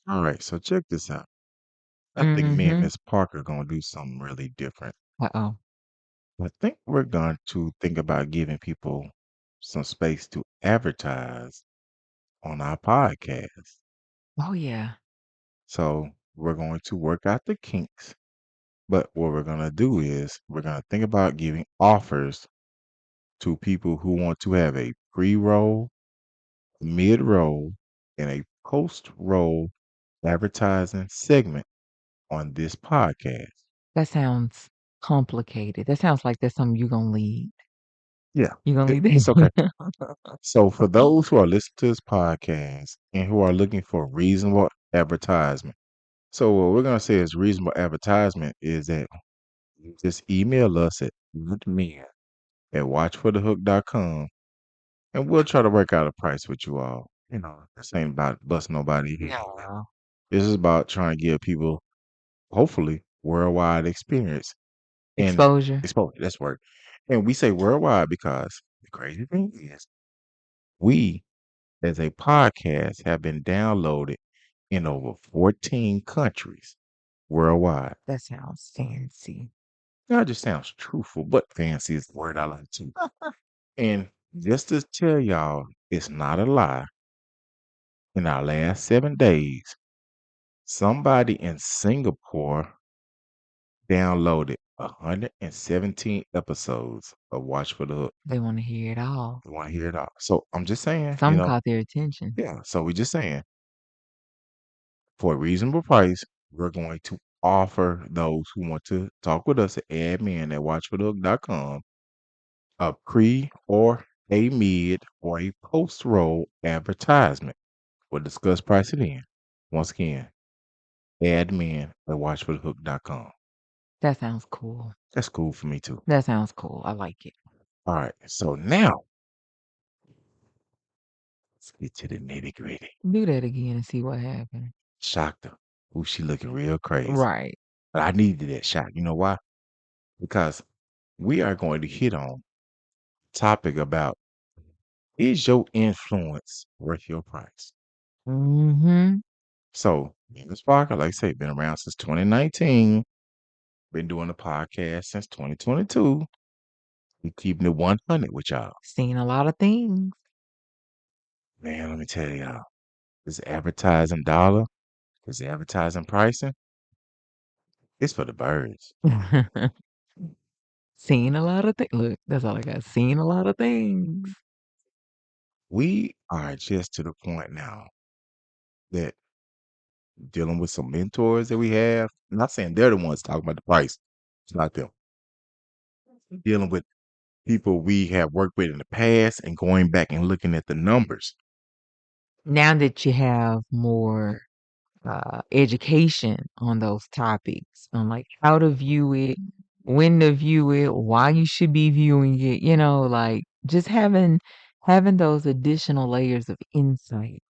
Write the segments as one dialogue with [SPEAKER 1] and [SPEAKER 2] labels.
[SPEAKER 1] All right, so check this out. I think me and
[SPEAKER 2] Mm-hmm.
[SPEAKER 1] Miss Parker gonna do something really different.
[SPEAKER 2] Uh-oh.
[SPEAKER 1] I think we're going to think about giving people some space to advertise on our podcast.
[SPEAKER 2] Oh yeah.
[SPEAKER 1] So we're going to work out the kinks. But what we're going to do is we're going to think about giving offers to people who want to have a pre roll, mid roll, and a post roll advertising segment on this podcast.
[SPEAKER 2] That sounds complicated. That sounds like that's something you're gonna lead.
[SPEAKER 1] Yeah,
[SPEAKER 2] You're gonna lead
[SPEAKER 1] it's okay.
[SPEAKER 2] that.
[SPEAKER 1] So for those who are listening to this podcast and who are looking for reasonable advertisement, so what we're gonna say is reasonable advertisement is that you just email us at men at watchforthehook.com and we'll try to work out a price with you all. This ain't about busting nobody here.
[SPEAKER 2] No.
[SPEAKER 1] This is about trying to give people, hopefully, worldwide experience and
[SPEAKER 2] Exposure.
[SPEAKER 1] exposure. That's work. And we say worldwide because the crazy thing is we as a podcast have been downloaded in over 14 countries worldwide.
[SPEAKER 2] That sounds fancy.
[SPEAKER 1] That just sounds truthful, but fancy is the word I like too. And just to tell y'all, it's not a lie. In our last 7 days, somebody in Singapore downloaded 117 episodes of Watch for the Hook.
[SPEAKER 2] They want to hear it all.
[SPEAKER 1] You want to hear it all. So I'm just saying,
[SPEAKER 2] Some caught their attention.
[SPEAKER 1] yeah. So we just saying, for a reasonable price, we're going to offer those who want to talk with us at admin at watchforthehook.com a pre or a mid or a post roll advertisement. We'll discuss pricing in. Once again, admin at watchforthehook.com.
[SPEAKER 2] That sounds cool.
[SPEAKER 1] That's cool for me too.
[SPEAKER 2] That sounds cool. I like it.
[SPEAKER 1] All right. So now let's get to the nitty gritty.
[SPEAKER 2] Do that again and see what happened.
[SPEAKER 1] Shocked her. Ooh, she looking real crazy.
[SPEAKER 2] Right.
[SPEAKER 1] But I needed that shot. You know why? Because we are going to hit on topic about is your influence worth your price?
[SPEAKER 2] Mm-hmm.
[SPEAKER 1] So, me and Ms. Parker, like I say, been around since 2019. Been doing the podcast since 2022. We keeping it 100 with y'all.
[SPEAKER 2] Seen a lot of things.
[SPEAKER 1] Man, let me tell y'all, this advertising dollar, this advertising pricing, it's for the birds.
[SPEAKER 2] Seen a lot of things. Look, that's all I got. Seen a lot of things.
[SPEAKER 1] We are just to the point now that dealing with some mentors that we have. I'm not saying they're the ones talking about the price. It's not them. Dealing with people we have worked with in the past and going back and looking at the numbers.
[SPEAKER 2] Now that you have more education on those topics, on like how to view it, when to view it, why you should be viewing it, like just having those additional layers of insight.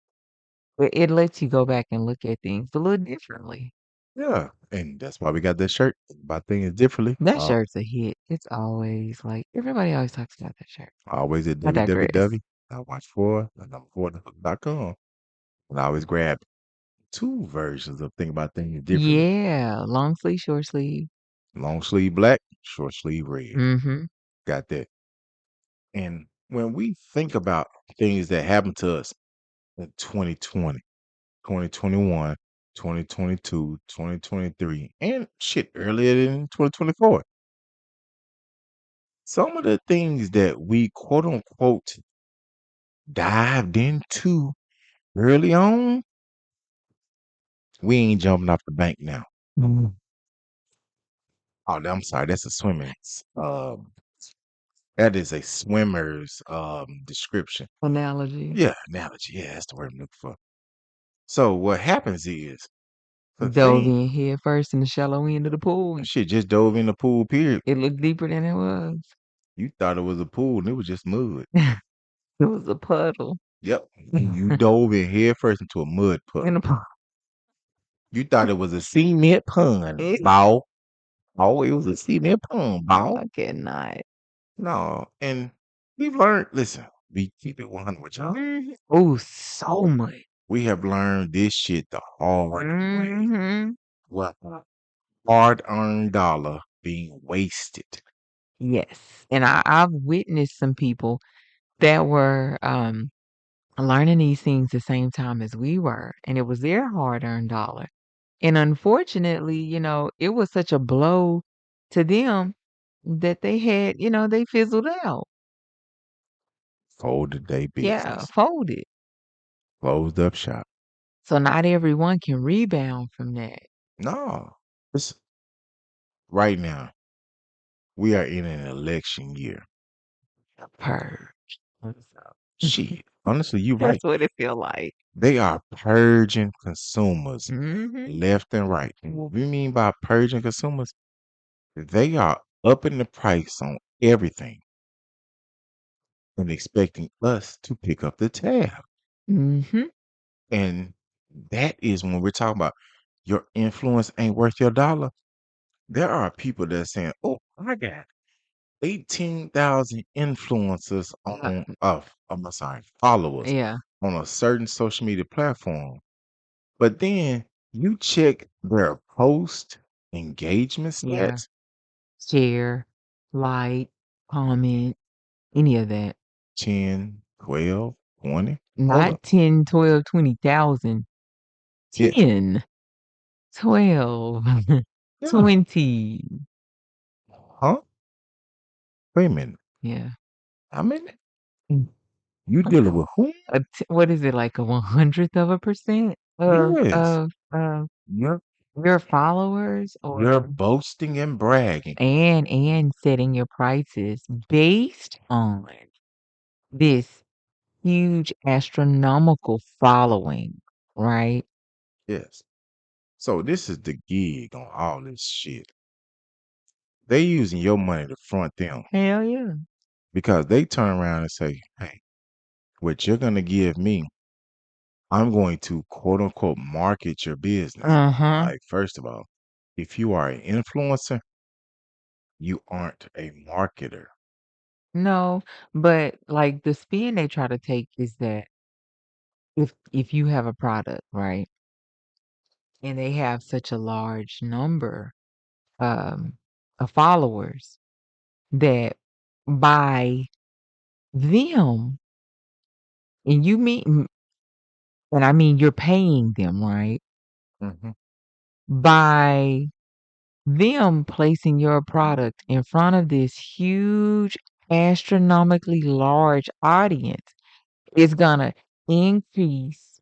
[SPEAKER 2] It lets you go back and look at things a little differently.
[SPEAKER 1] Yeah. And that's why we got this shirt about things differently.
[SPEAKER 2] That shirt's a hit. It's always like everybody always talks about that shirt.
[SPEAKER 1] Always at
[SPEAKER 2] I digress.
[SPEAKER 1] www. I watch for the number 4.com. And I always grab two versions of Think About Things Differently.
[SPEAKER 2] Yeah, long sleeve, short sleeve.
[SPEAKER 1] Long sleeve black, short sleeve red.
[SPEAKER 2] Mm-hmm.
[SPEAKER 1] Got that. And when we think about things that happened to us in 2020, 2021, 2022, 2023, and shit earlier in 2024, some of the things that we quote unquote dived into early on, we ain't jumping off the bank now.
[SPEAKER 2] Mm.
[SPEAKER 1] Oh, I'm sorry, that's a swimming. That is a swimmer's description.
[SPEAKER 2] Analogy.
[SPEAKER 1] Yeah, analogy. Yeah, that's the word I'm looking for. So what happens is the
[SPEAKER 2] Dove
[SPEAKER 1] thing
[SPEAKER 2] in head first in the shallow end of the pool.
[SPEAKER 1] shit just dove in the pool, period.
[SPEAKER 2] It looked deeper than it was.
[SPEAKER 1] You thought it was a pool and it was just mud.
[SPEAKER 2] It was a puddle
[SPEAKER 1] Yep. You dove in head first into a mud puddle.
[SPEAKER 2] in a pool.
[SPEAKER 1] You thought it was a cement pond, ball. Oh, it was a cement pond, ball.
[SPEAKER 2] I cannot.
[SPEAKER 1] No. And we've learned, listen, we keep it 100 with y'all.
[SPEAKER 2] Oh, so much.
[SPEAKER 1] We have learned this shit the hard way.
[SPEAKER 2] Hmm.
[SPEAKER 1] What hard-earned dollar being wasted.
[SPEAKER 2] Yes. And I've witnessed some people that were learning these things the same time as we were, and it was their hard-earned dollar. And unfortunately, it was such a blow to them that they had, they fizzled out.
[SPEAKER 1] Folded their
[SPEAKER 2] Yeah,
[SPEAKER 1] business.
[SPEAKER 2] folded.
[SPEAKER 1] Closed up shop.
[SPEAKER 2] So not everyone can rebound from that.
[SPEAKER 1] No. It's right now. We are in an election year.
[SPEAKER 2] Purge.
[SPEAKER 1] Shit. Honestly, you're
[SPEAKER 2] That's
[SPEAKER 1] right.
[SPEAKER 2] what it feel like.
[SPEAKER 1] They are purging consumers
[SPEAKER 2] Hmm.
[SPEAKER 1] left and right. And what we mean by purging consumers, they are upping the price on everything and expecting us to pick up the tab.
[SPEAKER 2] Hmm.
[SPEAKER 1] And that is when we're talking about your influence ain't worth your dollar. There are people that are saying, "Oh, I got 18,000 influencers on I'm sorry, followers
[SPEAKER 2] Yeah,
[SPEAKER 1] on a certain social media platform." But then you check their post engagement
[SPEAKER 2] yeah.
[SPEAKER 1] stats,
[SPEAKER 2] Share, like, comment, any of that.
[SPEAKER 1] 10, 12, 20. Hold
[SPEAKER 2] Not
[SPEAKER 1] up.
[SPEAKER 2] 10, 12, 20,000.
[SPEAKER 1] Yeah.
[SPEAKER 2] 10, 12,
[SPEAKER 1] Yeah.
[SPEAKER 2] 20.
[SPEAKER 1] Huh? Wait a minute.
[SPEAKER 2] Yeah.
[SPEAKER 1] How many?
[SPEAKER 2] Mm.
[SPEAKER 1] You dealing with who?
[SPEAKER 2] What is it, like a 100th of a % of
[SPEAKER 1] Yes.
[SPEAKER 2] of
[SPEAKER 1] You're
[SPEAKER 2] your followers,
[SPEAKER 1] you're
[SPEAKER 2] or
[SPEAKER 1] boasting and bragging.
[SPEAKER 2] and setting your prices based on this huge astronomical following, right?
[SPEAKER 1] Yes. So this is the gig on all this shit. They using your money to front them
[SPEAKER 2] Hell yeah.
[SPEAKER 1] because they turn around and say, "Hey, what you're gonna give me, I'm going to quote unquote market your business."
[SPEAKER 2] Uh-huh.
[SPEAKER 1] Like, first of all, if you are an influencer, you aren't a marketer.
[SPEAKER 2] No, but like the spin they try to take is that if you have a product, right, and they have such a large number um of followers that by them, and and I mean you're paying them, right?
[SPEAKER 1] Hmm.
[SPEAKER 2] By them placing your product in front of this huge astronomically large audience is gonna increase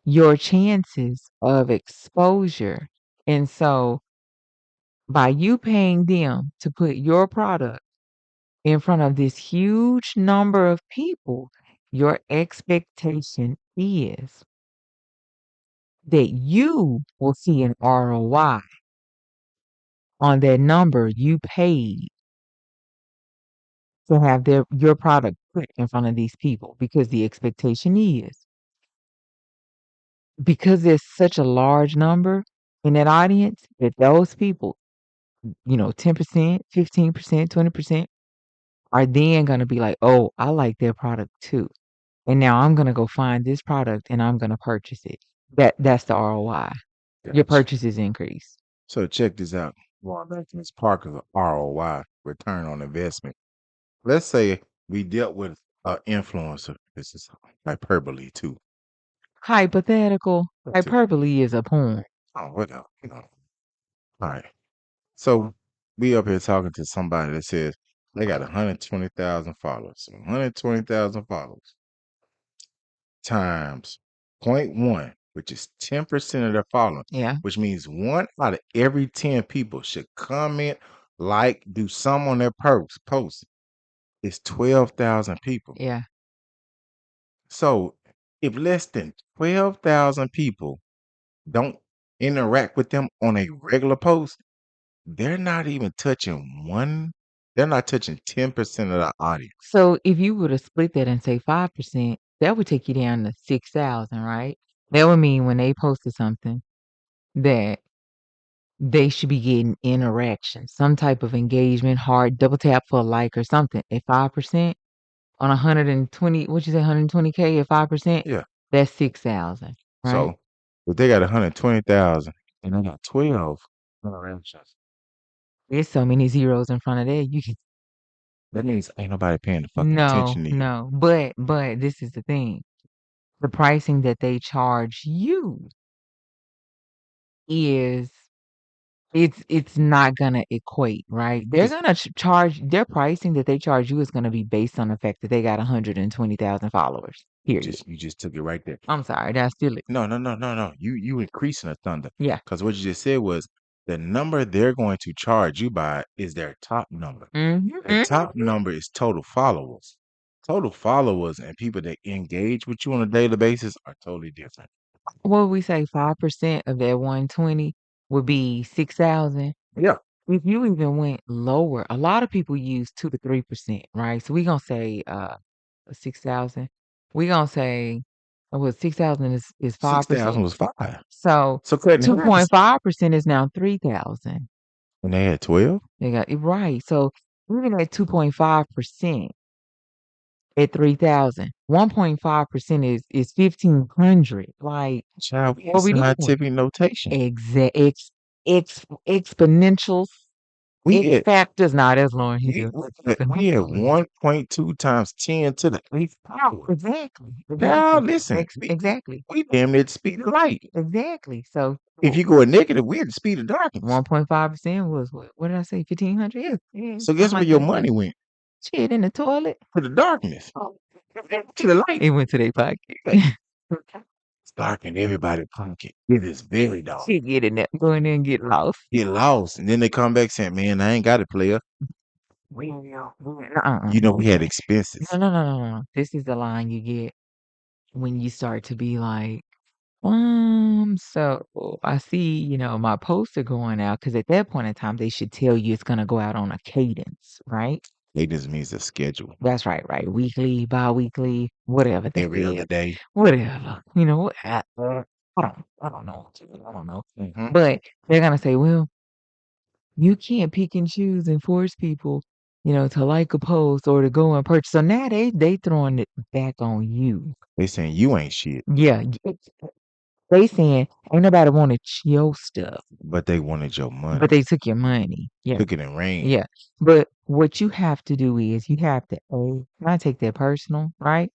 [SPEAKER 2] your chances of exposure. And so by you paying them to put your product in front of this huge number of people, your expectation is that you will see an ROI on that number you paid to have your product put in front of these people, because the expectation is, because there's such a large number in that audience, that those people, 10%, 15%, 20% are then going to be like, oh, I like their product too. And now I'm going to go find this product and I'm going to purchase it. That's the ROI. Your
[SPEAKER 1] Gotcha.
[SPEAKER 2] purchases increase.
[SPEAKER 1] So check this out. Going back to this Parker's ROI, return on investment. Let's say we dealt with an influencer. This is hyperbole too.
[SPEAKER 2] Hypothetical.
[SPEAKER 1] That's it.
[SPEAKER 2] Hyperbole is a poem.
[SPEAKER 1] Oh, whatever. All right. So we up here talking to somebody that says they got 120,000 followers. So 120,000 followers times point 0.1, which is 10% of their following,
[SPEAKER 2] Yeah.
[SPEAKER 1] which means one out of every 10 people should comment, like, do some on their post. It's 12,000 people.
[SPEAKER 2] Yeah.
[SPEAKER 1] So if less than 12,000 people don't interact with them on a regular post, they're not even touching they're not touching 10% of the audience.
[SPEAKER 2] So if you were to split that and say 5%, that would take you down to 6,000, right? That would mean when they posted something that they should be getting interaction, some type of engagement, hard double tap for a like or something. At 5% on 120, what you say, 120K at 5%,
[SPEAKER 1] Yeah.
[SPEAKER 2] That's 6,000, right?
[SPEAKER 1] So if they got 120,000 and I got 12 interactions,
[SPEAKER 2] There's so many zeros in front of that. You can
[SPEAKER 1] that means ain't nobody paying the fucking
[SPEAKER 2] no,
[SPEAKER 1] attention to you.
[SPEAKER 2] no. But this is the thing. The pricing that they charge you is it's not gonna equate, right? They're
[SPEAKER 1] Just
[SPEAKER 2] gonna charge their pricing that they charge you is gonna be based on the fact that they got 120,000 followers. Period.
[SPEAKER 1] you just took it right there.
[SPEAKER 2] I'm sorry, that's still it.
[SPEAKER 1] No, no, no, no, no. You increasing the thunder.
[SPEAKER 2] Yeah.
[SPEAKER 1] Because what you just said was the number they're going to charge you by is their top number. The top number is total followers. Total followers and people that engage with you on a daily basis are totally different.
[SPEAKER 2] What would we say 5% of that 120 would be 6,000?
[SPEAKER 1] Yeah.
[SPEAKER 2] If you even went lower, a lot of people use 2 to 3%, right? So we gonna say 6,000. We gonna say well 6,000 is
[SPEAKER 1] 6,000
[SPEAKER 2] 5%.
[SPEAKER 1] was 5.
[SPEAKER 2] So
[SPEAKER 1] So cutting in half.
[SPEAKER 2] 2.5% is now 3,000.
[SPEAKER 1] And they had 12?
[SPEAKER 2] They got it right. So even at 2.5% at 3,000, 1.5% is 1,500. Like
[SPEAKER 1] Child, we had
[SPEAKER 2] what we doing?
[SPEAKER 1] scientific notation.
[SPEAKER 2] Exact exponentials,
[SPEAKER 1] We
[SPEAKER 2] X
[SPEAKER 1] had
[SPEAKER 2] factors. Nah, that's Lauren
[SPEAKER 1] we,
[SPEAKER 2] Hill.
[SPEAKER 1] we had
[SPEAKER 2] Exponentials.
[SPEAKER 1] 1.2 times 10 to the 8th power.
[SPEAKER 2] Exactly.
[SPEAKER 1] Now
[SPEAKER 2] Exactly.
[SPEAKER 1] listen,
[SPEAKER 2] Exactly.
[SPEAKER 1] we damn near the speed of light.
[SPEAKER 2] Exactly. So
[SPEAKER 1] If you go a negative, we're at the speed of darkness.
[SPEAKER 2] 1.5% was what did I say? 1,500? Yeah. Yeah.
[SPEAKER 1] So
[SPEAKER 2] Something
[SPEAKER 1] guess where
[SPEAKER 2] like
[SPEAKER 1] your
[SPEAKER 2] that.
[SPEAKER 1] money went?
[SPEAKER 2] Shit in the toilet.
[SPEAKER 1] To the darkness. To the light.
[SPEAKER 2] It went to their pocket.
[SPEAKER 1] It's dark in everybody's pocket. It is very dark.
[SPEAKER 2] Shit, get in there. Go in there and get lost.
[SPEAKER 1] Get lost. And then they come back saying, man, I ain't got it, player. You know, we had expenses.
[SPEAKER 2] No. This is the line you get when you start to be like, so I see, my posts are going out because at that point in time, they should tell you it's gonna go out on a cadence, right?
[SPEAKER 1] Cadence means a schedule.
[SPEAKER 2] That's right, right. Weekly, bi-weekly, whatever that
[SPEAKER 1] Every other
[SPEAKER 2] is.
[SPEAKER 1] day.
[SPEAKER 2] Whatever. I don't know. I don't know.
[SPEAKER 1] Mm-hmm.
[SPEAKER 2] But they're gonna say, well, you can't pick and choose and force people, to like a post or to go and purchase. So now they throwing it back on you.
[SPEAKER 1] They saying you ain't shit,
[SPEAKER 2] Yeah, they saying ain't nobody wanted your stuff,
[SPEAKER 1] but they wanted your money.
[SPEAKER 2] but they took your money. Yeah,
[SPEAKER 1] Took it in rain.
[SPEAKER 2] yeah. But what you have to do is you have to A, not take that personal, right?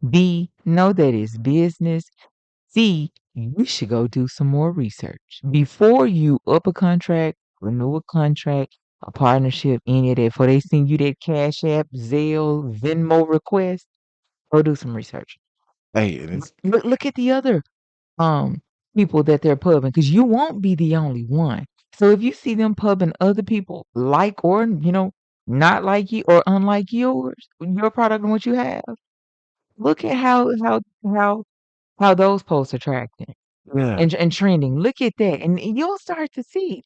[SPEAKER 2] B, know that it's business. C, you should go do some more research before you up a contract, renew a contract, a partnership, any of that. Before they send you that Cash App, Zelle, Venmo request, go do some research.
[SPEAKER 1] Hey, and it's
[SPEAKER 2] Look at the other people that they're pubbing because you won't be the only one. So if you see them pubbing other people like or not like you or unlike your product and what you have, look at how those posts are tracking
[SPEAKER 1] yeah.
[SPEAKER 2] and trending. Look at that, and you'll start to see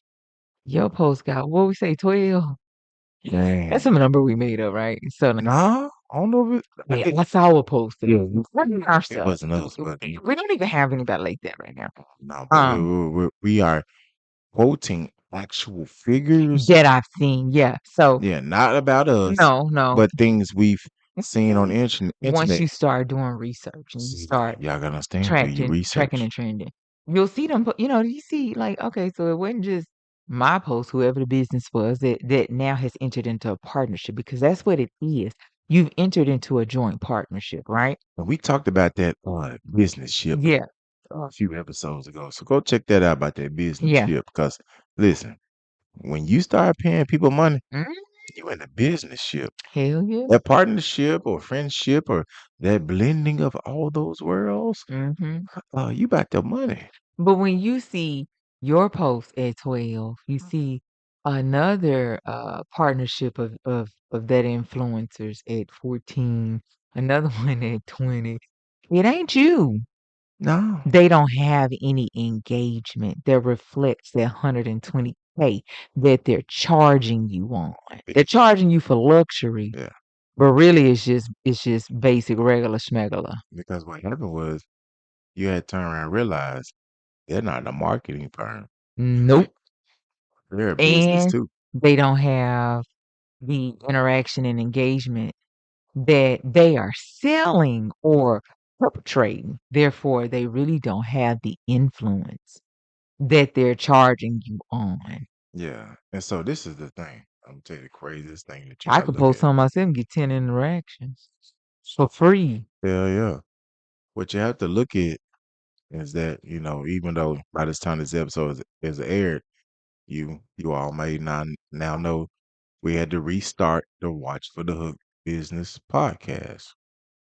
[SPEAKER 2] your post got what we say 12.
[SPEAKER 1] Dang.
[SPEAKER 2] That's some number we made up, right? So
[SPEAKER 1] Nah, I don't know if
[SPEAKER 2] yeah, that's our post.
[SPEAKER 1] Yeah,
[SPEAKER 2] Wasn't
[SPEAKER 1] it
[SPEAKER 2] ourselves.
[SPEAKER 1] wasn't us, but
[SPEAKER 2] We don't even have anybody like that right now.
[SPEAKER 1] no, but we are quoting actual figures.
[SPEAKER 2] That I've seen, yeah. So
[SPEAKER 1] Yeah, not about us,
[SPEAKER 2] no.
[SPEAKER 1] but things we've seen on the
[SPEAKER 2] Once
[SPEAKER 1] internet.
[SPEAKER 2] you start doing research and you
[SPEAKER 1] See,
[SPEAKER 2] start
[SPEAKER 1] y'all gotta understand do your
[SPEAKER 2] tracking
[SPEAKER 1] research.
[SPEAKER 2] and trending, you'll see them. You see like okay, so it wasn't just my post, whoever the business was that now has entered into a partnership because that's what it is. You've entered into a joint partnership, right?
[SPEAKER 1] And we talked about that business ship
[SPEAKER 2] Yeah,
[SPEAKER 1] a few episodes ago. So go check that out about that business
[SPEAKER 2] yeah.
[SPEAKER 1] ship. Because listen, when you start paying people money,
[SPEAKER 2] Mm,
[SPEAKER 1] you in a business ship.
[SPEAKER 2] hell yeah.
[SPEAKER 1] That partnership or friendship or that blending of all those worlds, you about the money.
[SPEAKER 2] But when you see your post at 12, you see another partnership of that influencers at 14, another one at 20. It ain't you.
[SPEAKER 1] No.
[SPEAKER 2] They don't have any engagement that reflects that 120K that they're charging you on. They're charging you for luxury,
[SPEAKER 1] Yeah.
[SPEAKER 2] but really it's just basic regular schmegula.
[SPEAKER 1] Because what happened was you had to turn around and realize they're not a marketing firm.
[SPEAKER 2] Nope.
[SPEAKER 1] They're a business
[SPEAKER 2] And
[SPEAKER 1] too.
[SPEAKER 2] they don't have the interaction and engagement that they are selling or perpetrating. Therefore, they really don't have the influence that they're charging you on.
[SPEAKER 1] Yeah. And so this is the thing. I'm gonna tell you the craziest thing that you
[SPEAKER 2] I
[SPEAKER 1] gotta
[SPEAKER 2] could
[SPEAKER 1] look
[SPEAKER 2] post
[SPEAKER 1] at.
[SPEAKER 2] on myself and get 10 interactions for free.
[SPEAKER 1] Hell yeah. What you have to look at is that, even though by this time this episode is aired, you all may not now know we had to restart the Watch for the Hook Business podcast.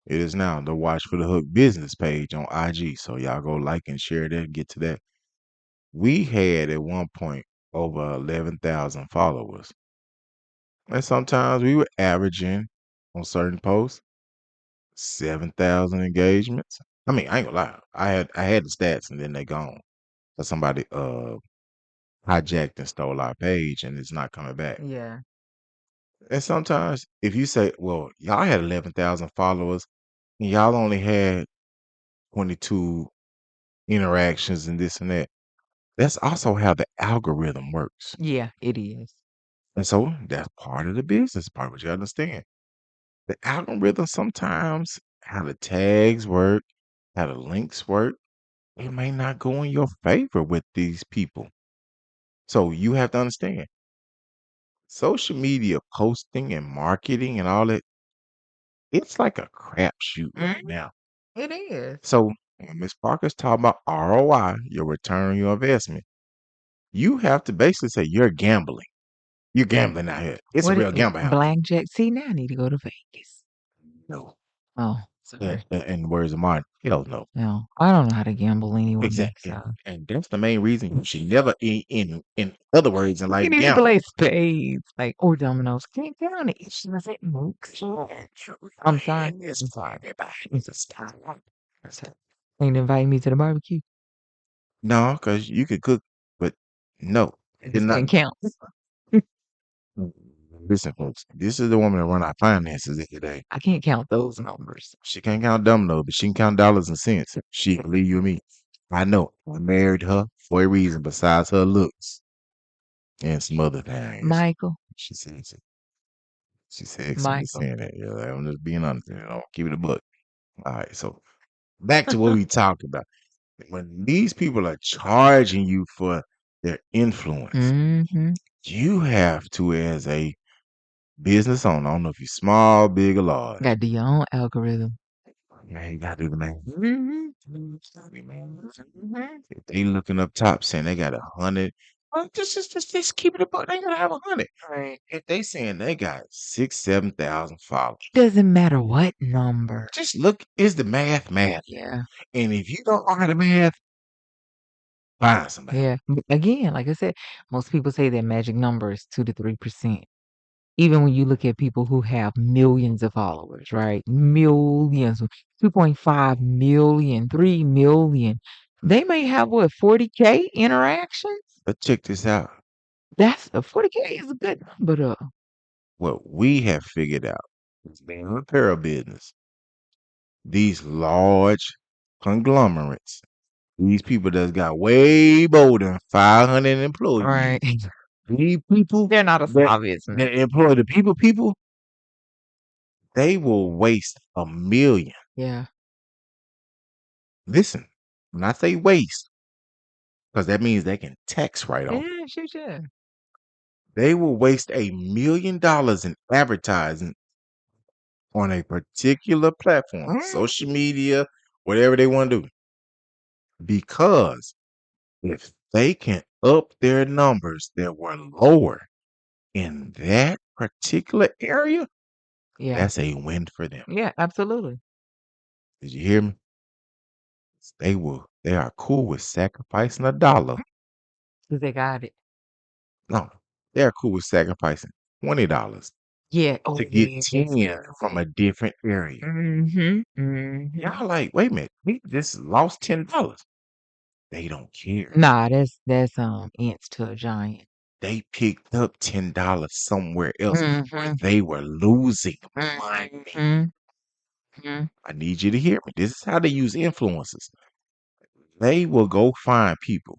[SPEAKER 1] It is now the Watch for the Hook business page on IG. So y'all go like and share that, get to that. We had at one point over 11,000 followers. And sometimes we were averaging on certain posts 7,000 engagements. I mean, I ain't gonna lie. I had the stats and then they gone. So somebody hijacked and stole our page and it's not coming back.
[SPEAKER 2] Yeah.
[SPEAKER 1] And sometimes if you say, well, y'all had 11,000 followers and y'all only had 22 interactions and this and that, that's also how the algorithm works.
[SPEAKER 2] Yeah, it is.
[SPEAKER 1] And so that's part of the business part, but you understand. The algorithm sometimes how the tags work, how the links work, it may not go in your favor with these people. So you have to understand social media posting and marketing and all that, it's like a crapshoot right
[SPEAKER 2] Mhm.
[SPEAKER 1] now.
[SPEAKER 2] It is.
[SPEAKER 1] So when Ms. Parker's talking about ROI, your return on your investment, you have to basically say you're gambling. You're gambling out here. It's a
[SPEAKER 2] What
[SPEAKER 1] real gamble out here.
[SPEAKER 2] blackjack? See, now I need to go to Vegas.
[SPEAKER 1] No.
[SPEAKER 2] Oh,
[SPEAKER 1] And,
[SPEAKER 2] sorry.
[SPEAKER 1] and the words of mine, hell no.
[SPEAKER 2] No, I don't know how to gamble anyway.
[SPEAKER 1] Exactly.
[SPEAKER 2] So
[SPEAKER 1] And that's the main reason you should never, in other words in
[SPEAKER 2] you
[SPEAKER 1] life,
[SPEAKER 2] can even
[SPEAKER 1] gamble.
[SPEAKER 2] play spades, like or dominoes. Can't count it. It's just it makes I'm sorry.
[SPEAKER 1] It's for everybody.
[SPEAKER 2] It's a style. Ain't invite me to the barbecue.
[SPEAKER 1] No, because you could cook, but no.
[SPEAKER 2] It
[SPEAKER 1] Did
[SPEAKER 2] just
[SPEAKER 1] not.
[SPEAKER 2] can't count.
[SPEAKER 1] Listen, folks, this is the woman that run our finances every day.
[SPEAKER 2] I can't count those numbers.
[SPEAKER 1] She can't count dominoes, but she can count dollars and cents. She believe you and me. I know. I married her for a reason besides her looks and some other things.
[SPEAKER 2] Michael,
[SPEAKER 1] She said, she's sexy me
[SPEAKER 2] Michael.
[SPEAKER 1] saying that. Yeah, I'm just being honest. Keep it a book. All right, so back to what we talked about. When these people are charging you for their influence,
[SPEAKER 2] Mm-hmm.
[SPEAKER 1] you have to, as a business owner, I don't know if you're small, big, or large.
[SPEAKER 2] Got to do your own algorithm.
[SPEAKER 1] Yeah, you gotta do the math.
[SPEAKER 2] Mm-hmm.
[SPEAKER 1] If they looking up top saying they got 100, well, just keep it a book. They gotta have 100.
[SPEAKER 2] Right.
[SPEAKER 1] If they saying they got 6, 7,000 followers,
[SPEAKER 2] It doesn't matter what number.
[SPEAKER 1] just look. Is the math math?
[SPEAKER 2] Yeah.
[SPEAKER 1] And if you don't know how to math, find somebody.
[SPEAKER 2] Yeah. Again, like I said, most people say their magic number is 2 to 3%. Even when you look at people who have millions of followers, right? Millions, 2.5 million, 3 million. They may have what, 40K interactions?
[SPEAKER 1] But check this out.
[SPEAKER 2] That's a 40K is a good number though.
[SPEAKER 1] What we have figured out is being in the apparel business. These large conglomerates, these people that's got way more than 500 employees.
[SPEAKER 2] Right.
[SPEAKER 1] These people
[SPEAKER 2] They're not a
[SPEAKER 1] that,
[SPEAKER 2] small business.
[SPEAKER 1] that employ the people, they will waste 1 million.
[SPEAKER 2] Yeah.
[SPEAKER 1] Listen, when I say waste, because that means they can tax write off.
[SPEAKER 2] Yeah, sure.
[SPEAKER 1] They will waste $1 million in advertising on a particular platform, social media, whatever they want to do. Because if they can up their numbers that were lower in that particular area,
[SPEAKER 2] Yeah.
[SPEAKER 1] that's a win for them.
[SPEAKER 2] Yeah, absolutely.
[SPEAKER 1] Did you hear me? They are cool with sacrificing $1.
[SPEAKER 2] Because they got it.
[SPEAKER 1] No, they're cool with sacrificing $20
[SPEAKER 2] Yeah. Oh,
[SPEAKER 1] to get
[SPEAKER 2] yeah.
[SPEAKER 1] 10 from a different area.
[SPEAKER 2] Mm-hmm. Mm-hmm.
[SPEAKER 1] Y'all like, wait a minute, we just lost $10. They don't care.
[SPEAKER 2] Nah, that's ants to a giant.
[SPEAKER 1] They picked up $10 somewhere else where
[SPEAKER 2] Mm-hmm.
[SPEAKER 1] they were losing money.
[SPEAKER 2] Mm-hmm.
[SPEAKER 1] I need you to hear me. This is how they use influencers. They will go find people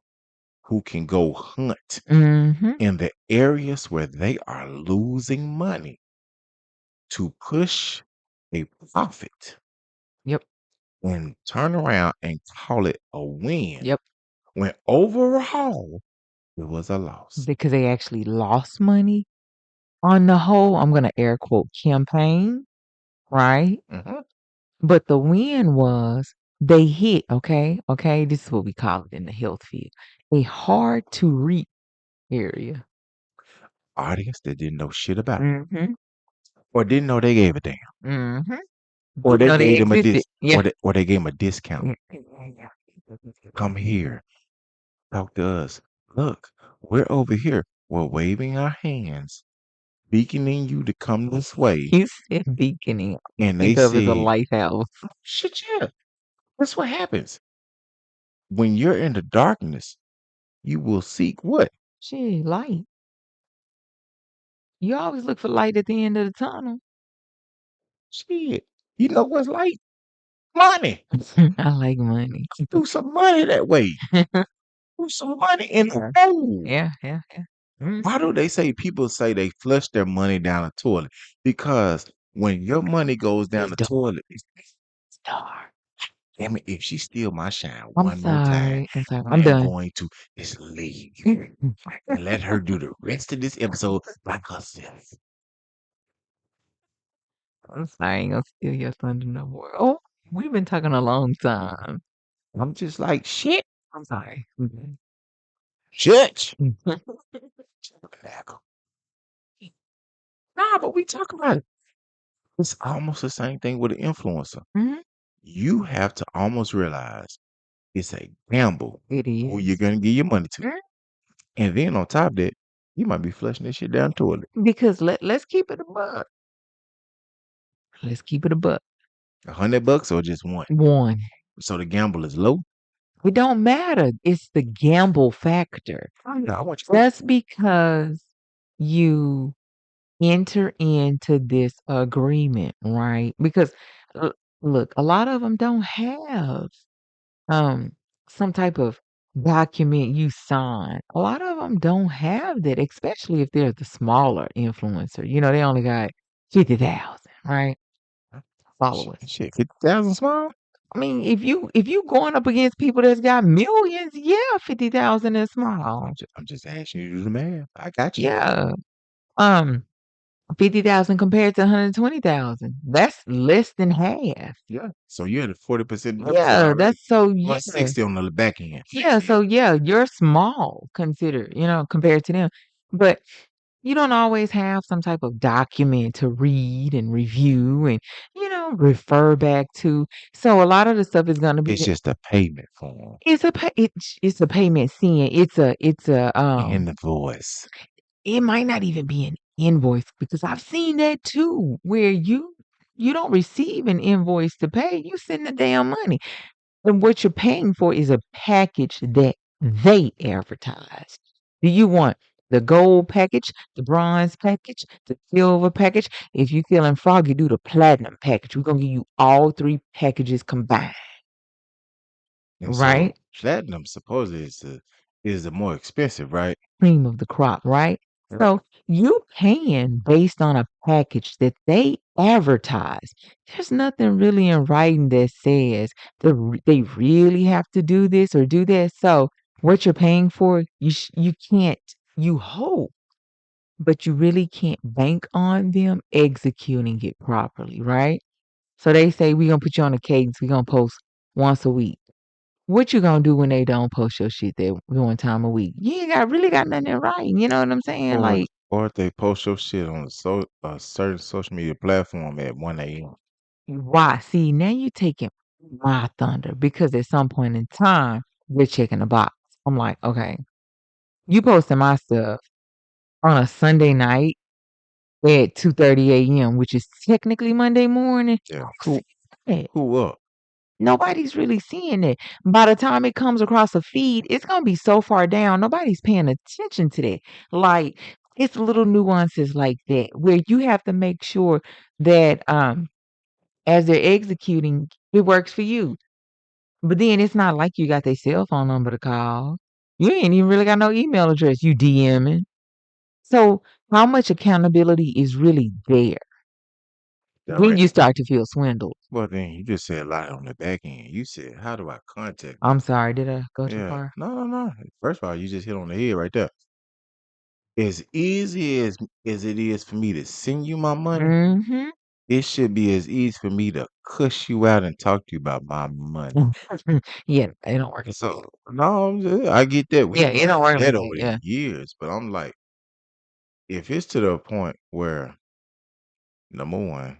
[SPEAKER 1] who can go hunt
[SPEAKER 2] Mm-hmm.
[SPEAKER 1] in the areas where they are losing money to push a profit.
[SPEAKER 2] Yep.
[SPEAKER 1] and turn around and call it a win
[SPEAKER 2] Yep.
[SPEAKER 1] when overall it was a loss.
[SPEAKER 2] Because they actually lost money on the whole, I'm gonna air quote campaign, right?
[SPEAKER 1] Mhm.
[SPEAKER 2] But the win was they hit, okay, this is what we call it in the health field, a hard to reach area.
[SPEAKER 1] Audience that didn't know shit about it
[SPEAKER 2] Mhm.
[SPEAKER 1] or didn't know they gave a damn
[SPEAKER 2] Mhm.
[SPEAKER 1] or
[SPEAKER 2] Didn't
[SPEAKER 1] they
[SPEAKER 2] know they
[SPEAKER 1] gave them a
[SPEAKER 2] existed. Yeah.
[SPEAKER 1] or they gave them a discount.
[SPEAKER 2] Yeah, yeah, yeah.
[SPEAKER 1] Come here, talk to us. Look, we're over here. We're waving our hands, beaconing you to come this way.
[SPEAKER 2] You said beaconing.
[SPEAKER 1] And they
[SPEAKER 2] Think of it as a
[SPEAKER 1] said,
[SPEAKER 2] lighthouse.
[SPEAKER 1] shit, yeah. That's what happens. When you're in the darkness, you will seek what?
[SPEAKER 2] Shit, light. You always look for light at the end of the tunnel.
[SPEAKER 1] Shit. You know what's like? Money.
[SPEAKER 2] I like money.
[SPEAKER 1] Do some money that way. Do some money in the hole.
[SPEAKER 2] Yeah, yeah, yeah.
[SPEAKER 1] Why do they say people say they flush their money down the toilet? Because when your money goes down
[SPEAKER 2] It's
[SPEAKER 1] the
[SPEAKER 2] dark.
[SPEAKER 1] toilet,
[SPEAKER 2] It's dark.
[SPEAKER 1] damn it, if she steal my shine
[SPEAKER 2] I'm
[SPEAKER 1] one more time,
[SPEAKER 2] sorry. I'm sorry.
[SPEAKER 1] I
[SPEAKER 2] I'm
[SPEAKER 1] am
[SPEAKER 2] done.
[SPEAKER 1] going to just leave and let her do the rest of this episode by herself.
[SPEAKER 2] I'm sorry. I ain't gonna steal your thunder no more. Oh, we've been talking a long time.
[SPEAKER 1] I'm just like, shit,
[SPEAKER 2] I'm sorry. I'm
[SPEAKER 1] church.
[SPEAKER 2] done.
[SPEAKER 1] Nah, but we talk about it. It's almost the same thing with an influencer.
[SPEAKER 2] Mhm.
[SPEAKER 1] You have to almost realize it's a gamble
[SPEAKER 2] It
[SPEAKER 1] who you're
[SPEAKER 2] is.
[SPEAKER 1] gonna give your money to.
[SPEAKER 2] Mhm.
[SPEAKER 1] And then on top of that, you might be flushing this shit down the toilet.
[SPEAKER 2] Because let's keep it a buck. Let's keep it a buck.
[SPEAKER 1] $100 or just one.
[SPEAKER 2] One.
[SPEAKER 1] So the gamble is low.
[SPEAKER 2] It don't matter. It's the gamble factor.
[SPEAKER 1] Yeah, I want you.
[SPEAKER 2] Just because you enter into this agreement, right? Because l- look, a lot of them don't have um some type of document you sign. A lot of them don't have that, especially if they're the smaller influencer. You know, they only got 50,000, right? Followers.
[SPEAKER 1] Shit, 50,000 small.
[SPEAKER 2] I mean, if you going up against people that's got millions, yeah, 50,000 is small.
[SPEAKER 1] I'm just asking you to do the math. I got you.
[SPEAKER 2] Yeah. Um 50,000 compared to 120,000. That's less than half.
[SPEAKER 1] Yeah. So you're at a 40% deficit
[SPEAKER 2] Yeah,
[SPEAKER 1] already.
[SPEAKER 2] that's so
[SPEAKER 1] Plus
[SPEAKER 2] yeah.
[SPEAKER 1] 60 on the back end.
[SPEAKER 2] Yeah, so yeah, you're small considered, compared to them. But you don't always have some type of document to read and review and, refer back to. So a lot of the stuff is going to be
[SPEAKER 1] It's just a payment form
[SPEAKER 2] it's a payment sent.
[SPEAKER 1] in the voice.
[SPEAKER 2] It might not even be an invoice because I've seen that too, where you don't receive an invoice to pay. You send the damn money. And what you're paying for is a package that they advertise. Do you want the gold package, the bronze package, the silver package? If you feeling froggy, do the platinum package. We're gonna give you all three packages combined,
[SPEAKER 1] And so
[SPEAKER 2] right?
[SPEAKER 1] platinum supposedly is the more expensive, right?
[SPEAKER 2] Cream of the crop, right?
[SPEAKER 1] Right.
[SPEAKER 2] So you paying based on a package that they advertise. There's nothing really in writing that says they really have to do this or do that. So what you're paying for, you can't. You hope, but you really can't bank on them executing it properly, right? So they say we're gonna put you on a cadence. We're gonna post once a week. What you gonna do when they don't post your shit that one time a week? You ain't really got nothing in writing. You know what I'm saying?
[SPEAKER 1] Or
[SPEAKER 2] Like,
[SPEAKER 1] or if they post your shit on a certain social media platform at 1 a.m.
[SPEAKER 2] why? See, now you taking my thunder because at some point in time they're checking the box. I'm like, okay, you posting my stuff on a Sunday night at 2:30 a.m., which is technically Monday morning.
[SPEAKER 1] Yeah.
[SPEAKER 2] Cool.
[SPEAKER 1] Who up?
[SPEAKER 2] Nobody's really seeing it. By the time it comes across a feed, it's gonna be so far down. Nobody's paying attention to that. Like it's little nuances like that where you have to make sure that as they're executing, it works for you. But then it's not like you got their cell phone number to call. You ain't even really got no email address. You DMing. So how much accountability is really there? Then you start to feel swindled.
[SPEAKER 1] Well, then you just said lie on the back end. You said, how do I contact
[SPEAKER 2] I'm
[SPEAKER 1] them?
[SPEAKER 2] sorry, did I go too
[SPEAKER 1] Yeah.
[SPEAKER 2] far?
[SPEAKER 1] No. First of all, you just hit on the head right there. As easy as it is for me to send you my money,
[SPEAKER 2] Mm-hmm.
[SPEAKER 1] it should be as easy for me to cuss you out and talk to you about my money.
[SPEAKER 2] Yeah, it don't work.
[SPEAKER 1] So no, I get that.
[SPEAKER 2] Yeah,
[SPEAKER 1] We
[SPEAKER 2] it don't work like
[SPEAKER 1] had
[SPEAKER 2] that.
[SPEAKER 1] over the
[SPEAKER 2] Yeah,
[SPEAKER 1] years, but I'm like, if it's to the point where number one,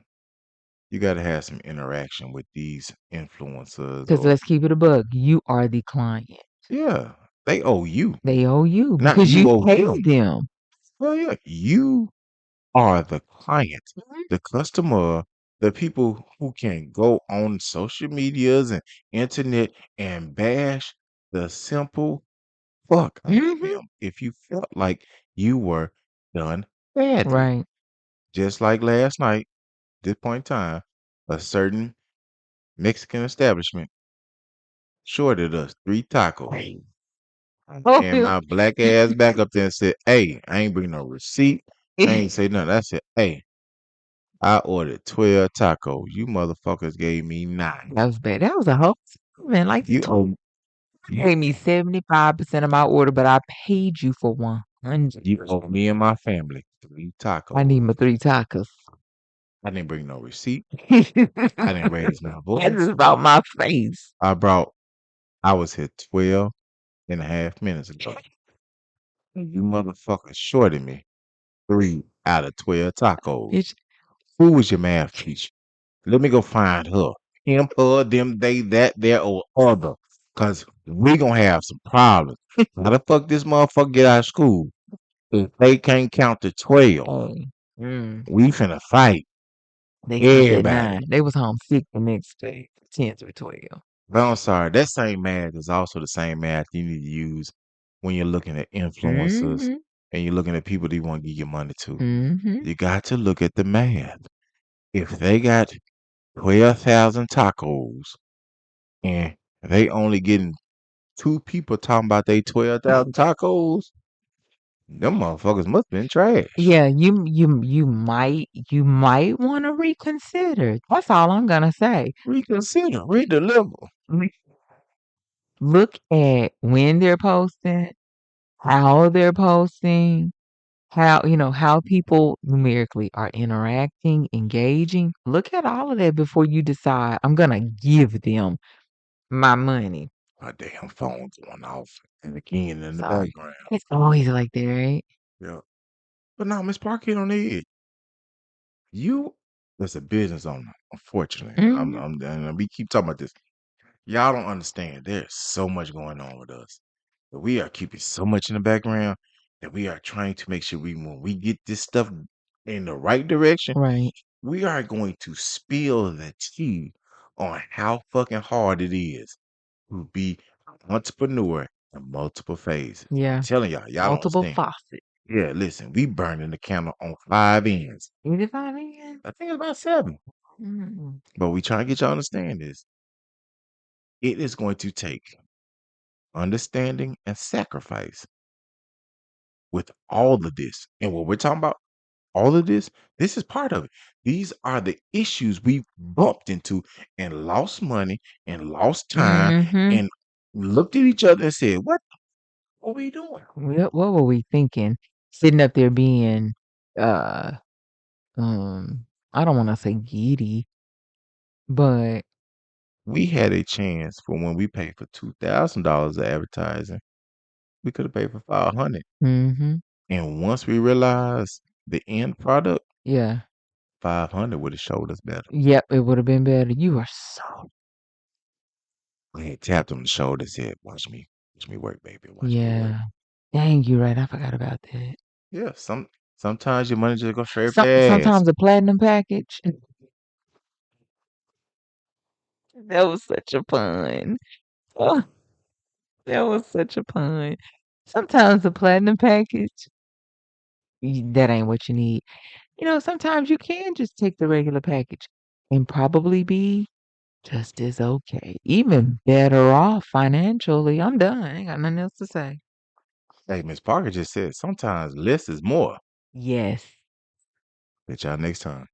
[SPEAKER 1] you got to have some interaction with these influencers,
[SPEAKER 2] because
[SPEAKER 1] or
[SPEAKER 2] let's keep it a bug. You are the client.
[SPEAKER 1] yeah, they owe you,
[SPEAKER 2] They owe you
[SPEAKER 1] not
[SPEAKER 2] because
[SPEAKER 1] you
[SPEAKER 2] you
[SPEAKER 1] owe
[SPEAKER 2] pay
[SPEAKER 1] them.
[SPEAKER 2] them.
[SPEAKER 1] Well, yeah, you are the client,
[SPEAKER 2] Mhm.
[SPEAKER 1] the customer, the people who can go on social medias and internet and bash the simple fuck out of
[SPEAKER 2] Mhm.
[SPEAKER 1] them if you felt like you were done badly.
[SPEAKER 2] Right.
[SPEAKER 1] Just like last night, this point in time, a certain Mexican establishment shorted us 3 tacos.
[SPEAKER 2] Oh,
[SPEAKER 1] And my black ass back up there and said, hey, I ain't bring no receipt. I ain't say nothing. I said, hey, I ordered 12 tacos. You motherfuckers gave me 9.
[SPEAKER 2] that was bad. That was a whole man. Like you
[SPEAKER 1] You
[SPEAKER 2] told
[SPEAKER 1] owe
[SPEAKER 2] you
[SPEAKER 1] you,
[SPEAKER 2] paid me 75% of my order, but I paid you for 100.
[SPEAKER 1] you owe me and my family 3
[SPEAKER 2] I
[SPEAKER 1] tacos.
[SPEAKER 2] need my 3 tacos.
[SPEAKER 1] I didn't bring no receipt. I didn't
[SPEAKER 2] That's
[SPEAKER 1] raise my voice.
[SPEAKER 2] about my face.
[SPEAKER 1] I was here 12 and a half minutes ago. You motherfuckers shorted me 3 out of 12 tacos.
[SPEAKER 2] Bitch.
[SPEAKER 1] Who was your math teacher? Let me go find her. Him, her, them, they, that, there, or other. Cause we gonna have some problems. How the fuck this motherfucker get out of school? If they can't count to 12,
[SPEAKER 2] Oh. Mm.
[SPEAKER 1] we finna fight
[SPEAKER 2] They just said
[SPEAKER 1] everybody.
[SPEAKER 2] 9. They was home sick the next day. 10 through 12.
[SPEAKER 1] But I'm sorry, that same math is also the same math you need to use when you're looking at influencers
[SPEAKER 2] Mm-hmm.
[SPEAKER 1] and you're looking at people that you want to give your money to.
[SPEAKER 2] Mm-hmm.
[SPEAKER 1] You got to look at the math. If they got 12,000 tacos and they only getting 2 people talking about they 12,000 tacos, them motherfuckers must been trash.
[SPEAKER 2] Yeah, you might want to reconsider. That's all I'm gonna say.
[SPEAKER 1] Reconsider, redeliver.
[SPEAKER 2] Re- Look at when they're posting, how they're posting, how people numerically are interacting, engaging. Look at all of that before you decide I'm gonna give them my money.
[SPEAKER 1] My damn phone going off and again in the
[SPEAKER 2] Sorry.
[SPEAKER 1] background.
[SPEAKER 2] It's always like that, right?
[SPEAKER 1] Yeah. But now, Miss Park hit on the edge. You as a business owner, unfortunately,
[SPEAKER 2] Hmm.
[SPEAKER 1] and we keep talking about this. Y'all don't understand. There's so much going on with us. But we are keeping so much in the background that we are trying to make sure when we get this stuff in the right direction,
[SPEAKER 2] Right.
[SPEAKER 1] we are going to spill the tea on how fucking hard it is to be an entrepreneur in multiple phases. I'm
[SPEAKER 2] Yeah.
[SPEAKER 1] telling y'all don't
[SPEAKER 2] Multiple
[SPEAKER 1] understand.
[SPEAKER 2] faucets.
[SPEAKER 1] Yeah, listen, we burning the candle on 5 ends.
[SPEAKER 2] Is it 5 a.m.?
[SPEAKER 1] I think it's about 7.
[SPEAKER 2] Mm.
[SPEAKER 1] But we trying to get y'all to understand this. It is going to take understanding and sacrifice with all of this. And what we're talking about, all of this is part of it. These are the issues we've bumped into and lost money and lost time
[SPEAKER 2] Mm-hmm.
[SPEAKER 1] and looked at each other and said, what are we doing?
[SPEAKER 2] What were we thinking? Sitting up there being, uh, um, I don't want to say giddy, but
[SPEAKER 1] We had a chance for when we paid for $2,000 of advertising, we could have paid for 500.
[SPEAKER 2] mm-hmm.
[SPEAKER 1] And once we realized the end product,
[SPEAKER 2] Yeah.
[SPEAKER 1] 500 would have showed us better.
[SPEAKER 2] Yep, it would have been better. You are so
[SPEAKER 1] We had tapped him on the shoulder and said, watch me work, baby. Watch me work.
[SPEAKER 2] yeah. Dang, you right. I forgot about that.
[SPEAKER 1] Yeah, sometimes your money just go straight up the ass.
[SPEAKER 2] Sometimes a platinum package. That was such a pun. Oh, that was such a pun. Sometimes a platinum package, that ain't what you need. Sometimes you can just take the regular package and probably be just as okay, even better off financially. I'm done. I ain't got nothing else to say.
[SPEAKER 1] Hey, Miss Parker just said sometimes less is more.
[SPEAKER 2] Yes.
[SPEAKER 1] Catch y'all next time.